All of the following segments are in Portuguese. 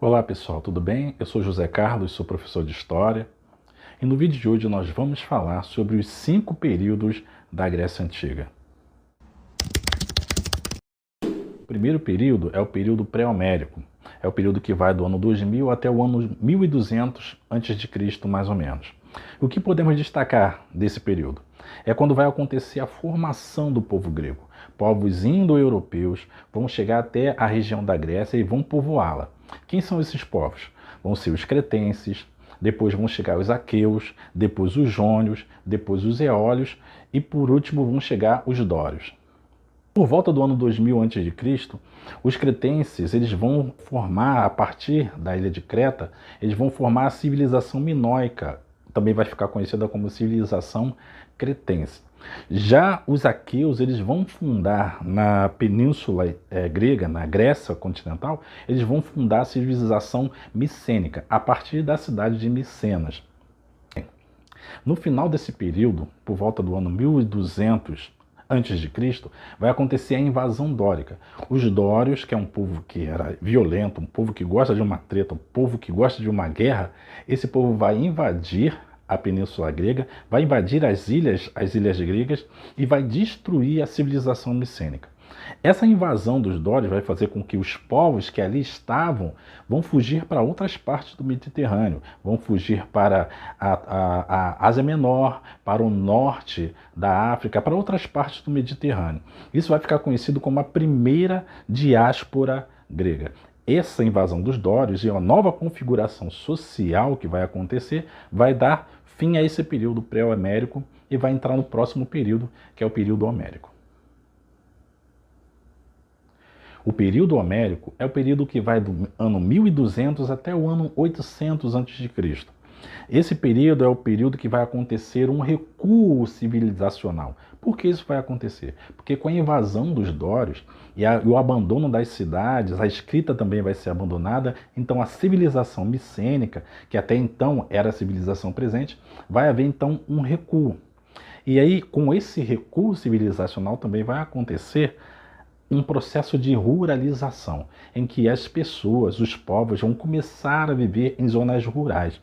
Olá pessoal, tudo bem? Eu sou José Carlos, sou professor de História e no vídeo de hoje nós vamos falar sobre os 5 períodos da Grécia Antiga. O primeiro período é o período pré-homérico, é o período que vai do ano 2000 até o ano 1200 a.C., mais ou menos. O que podemos destacar desse período? É quando vai acontecer a formação do povo grego. Povos indo-europeus vão chegar até a região da Grécia e vão povoá-la. Quem são esses povos? Vão ser os cretenses, depois vão chegar os aqueus, depois os jônios, depois os eólios e por último vão chegar os dórios. Por volta do ano 2000 a.C., os cretenses eles vão formar, a partir da ilha de Creta, eles vão formar a civilização minoica, também vai ficar conhecida como civilização cretense. Já os aqueus eles vão fundar na península grega, na Grécia continental, eles vão fundar a civilização micênica, a partir da cidade de Micenas. No final desse período, por volta do ano 1200 antes de Cristo, vai acontecer a invasão dórica. Os dórios, que é um povo que era violento, um povo que gosta de uma treta, um povo que gosta de uma guerra, esse povo vai invadir a Península Grega, vai invadir as ilhas gregas e vai destruir a civilização micênica. Essa invasão dos dórios vai fazer com que os povos que ali estavam vão fugir para outras partes do Mediterrâneo, vão fugir para a Ásia Menor, para o norte da África, para outras partes do Mediterrâneo. Isso vai ficar conhecido como a primeira diáspora grega. Essa invasão dos dórios e uma nova configuração social que vai acontecer vai dar fim a esse período pré-homérico e vai entrar no próximo período, que é o período homérico. O período homérico é o período que vai do ano 1200 até o ano 800 a.C. Esse período é o período que vai acontecer um recuo civilizacional. Por que isso vai acontecer? Porque com a invasão dos dórios e o abandono das cidades, a escrita também vai ser abandonada, então a civilização micênica, que até então era a civilização presente, vai haver então um recuo. E aí, com esse recuo civilizacional também vai acontecer um processo de ruralização, em que as pessoas, os povos, vão começar a viver em zonas rurais.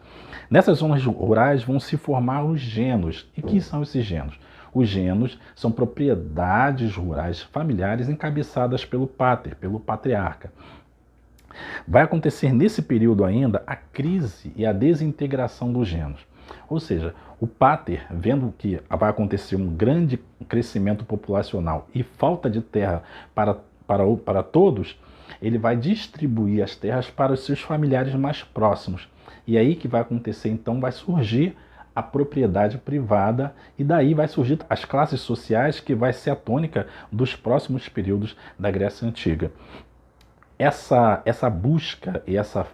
Nessas zonas rurais vão se formar os genos. E que são esses genos? Os genos são propriedades rurais familiares encabeçadas pelo pater, pelo patriarca. Vai acontecer nesse período ainda a crise e a desintegração dos genos. Ou seja, o pater, vendo que vai acontecer um grande crescimento populacional e falta de terra para todos, ele vai distribuir as terras para os seus familiares mais próximos. E aí que vai acontecer, então, vai surgir a propriedade privada e daí vai surgir as classes sociais que vai ser a tônica dos próximos períodos da Grécia Antiga. Essa busca e essa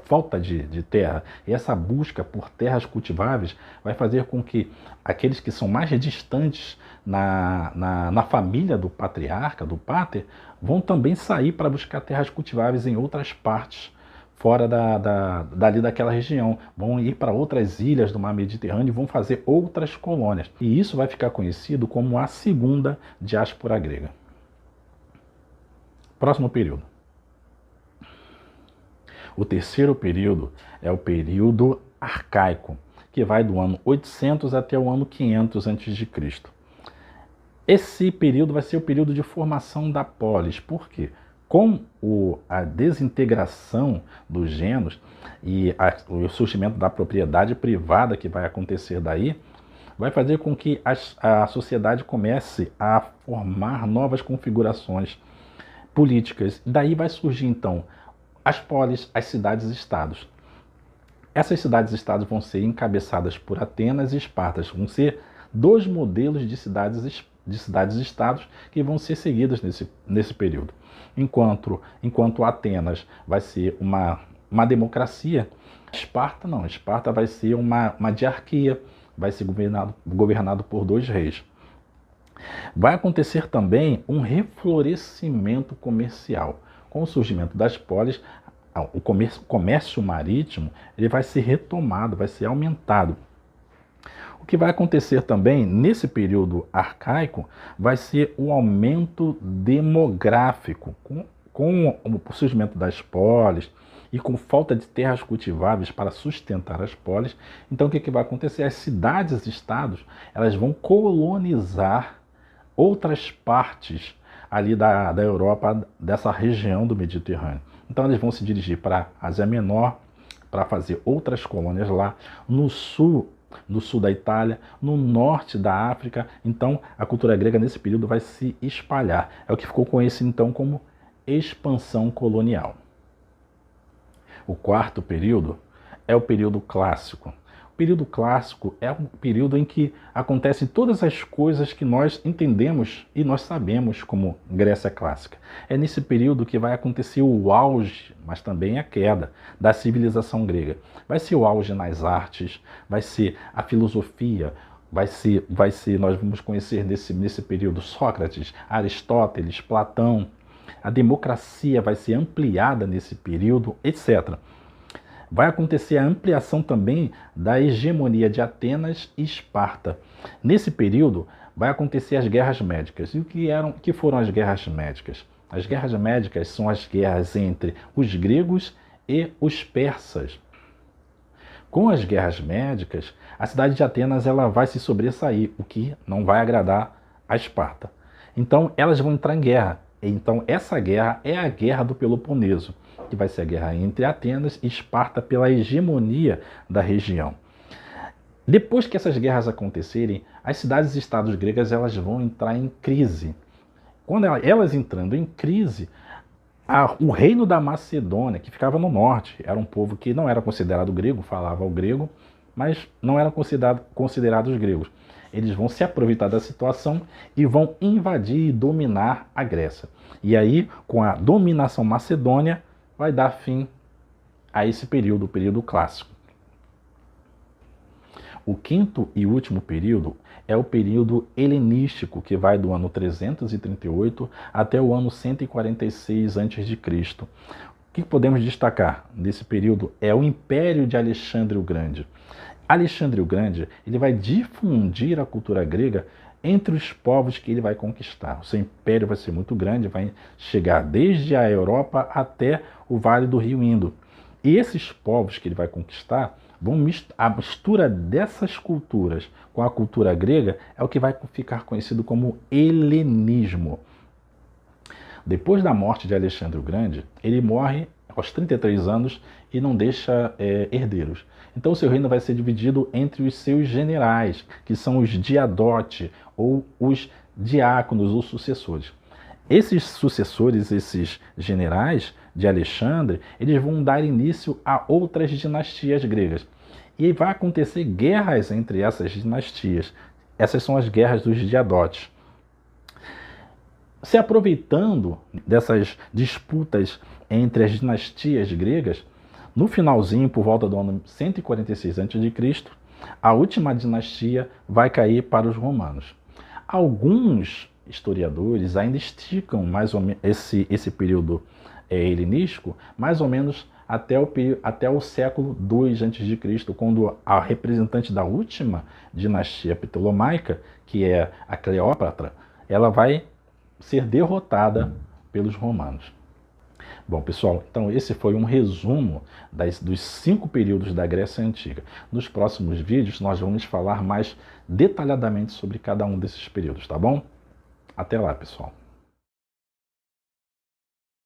falta de terra e essa busca por terras cultiváveis vai fazer com que aqueles que são mais distantes na família do patriarca, do pater, vão também sair para buscar terras cultiváveis em outras partes, fora dali daquela região. Vão ir para outras ilhas do mar Mediterrâneo e vão fazer outras colônias. E isso vai ficar conhecido como a segunda diáspora grega. Próximo período. O terceiro período é o período arcaico, que vai do ano 800 até o ano 500 a.C. Esse período vai ser o período de formação da polis. Por quê? Com a desintegração dos genos e o surgimento da propriedade privada que vai acontecer daí, vai fazer com que a sociedade comece a formar novas configurações políticas. Daí vai surgir, então, as polis, as cidades-estados. Essas cidades-estados vão ser encabeçadas por Atenas e Esparta. Vão ser dois modelos de cidades-estados que vão ser seguidos nesse período. Enquanto Atenas vai ser uma democracia, Esparta não. Esparta vai ser uma diarquia, vai ser governado por dois reis. Vai acontecer também um reflorescimento comercial. Com o surgimento das polis, o comércio marítimo ele vai ser retomado, vai ser aumentado. O que vai acontecer também nesse período arcaico vai ser o aumento demográfico. Com o surgimento das polis e com falta de terras cultiváveis para sustentar as polis, então o que vai acontecer? As cidades-estados elas vão colonizar outras partes ali da Europa, dessa região do Mediterrâneo. Então eles vão se dirigir para a Ásia Menor, para fazer outras colônias lá, no sul da Itália, no norte da África. Então a cultura grega nesse período vai se espalhar. É o que ficou conhecido então como expansão colonial. O quarto período é o período clássico. O período clássico é um período em que acontecem todas as coisas que nós entendemos e nós sabemos como Grécia clássica. É nesse período que vai acontecer o auge, mas também a queda da civilização grega. Vai ser o auge nas artes, vai ser a filosofia, nós vamos conhecer nesse período Sócrates, Aristóteles, Platão. A democracia vai ser ampliada nesse período, etc. Vai acontecer a ampliação também da hegemonia de Atenas e Esparta. Nesse período vai acontecer as guerras médicas. E o que foram as guerras médicas? As guerras médicas são as guerras entre os gregos e os persas. Com as guerras médicas, a cidade de Atenas ela vai se sobressair, o que não vai agradar a Esparta. Então elas vão entrar em guerra. Então essa guerra é a Guerra do Peloponeso, que vai ser a guerra entre Atenas e Esparta pela hegemonia da região. Depois que essas guerras acontecerem, as cidades e estados gregas elas vão entrar em crise. Quando elas entrando em crise, o reino da Macedônia, que ficava no norte, era um povo que não era considerado grego, falava o grego, mas não eram considerados gregos. Eles vão se aproveitar da situação e vão invadir e dominar a Grécia. E aí, com a dominação macedônia, vai dar fim a esse período, o período clássico. O quinto e último período é o período helenístico, que vai do ano 338 até o ano 146 a.C. O que podemos destacar nesse período é o Império de Alexandre o Grande. Alexandre o Grande ele vai difundir a cultura grega entre os povos que ele vai conquistar. O seu império vai ser muito grande, vai chegar desde a Europa até o Vale do Rio Indo. E esses povos que ele vai conquistar, a mistura dessas culturas com a cultura grega é o que vai ficar conhecido como helenismo. Depois da morte de Alexandre o Grande, ele morre aos 33 anos e não deixa herdeiros. Então o seu reino vai ser dividido entre os seus generais, que são os diadote, ou os diáconos, ou sucessores. Esses sucessores, esses generais de Alexandre, eles vão dar início a outras dinastias gregas. E vai acontecer guerras entre essas dinastias. Essas são as guerras dos diadotes. Se aproveitando dessas disputas entre as dinastias gregas, no finalzinho, por volta do ano 146 a.C., a última dinastia vai cair para os romanos. Alguns historiadores ainda esticam mais ou menos esse período helenístico, mais ou menos até o século II a.C., quando a representante da última dinastia ptolomaica, que é a Cleópatra, ela vai ser derrotada pelos romanos. Bom, pessoal, então esse foi um resumo dos 5 períodos da Grécia Antiga. Nos próximos vídeos nós vamos falar mais detalhadamente sobre cada um desses períodos, tá bom? Até lá, pessoal.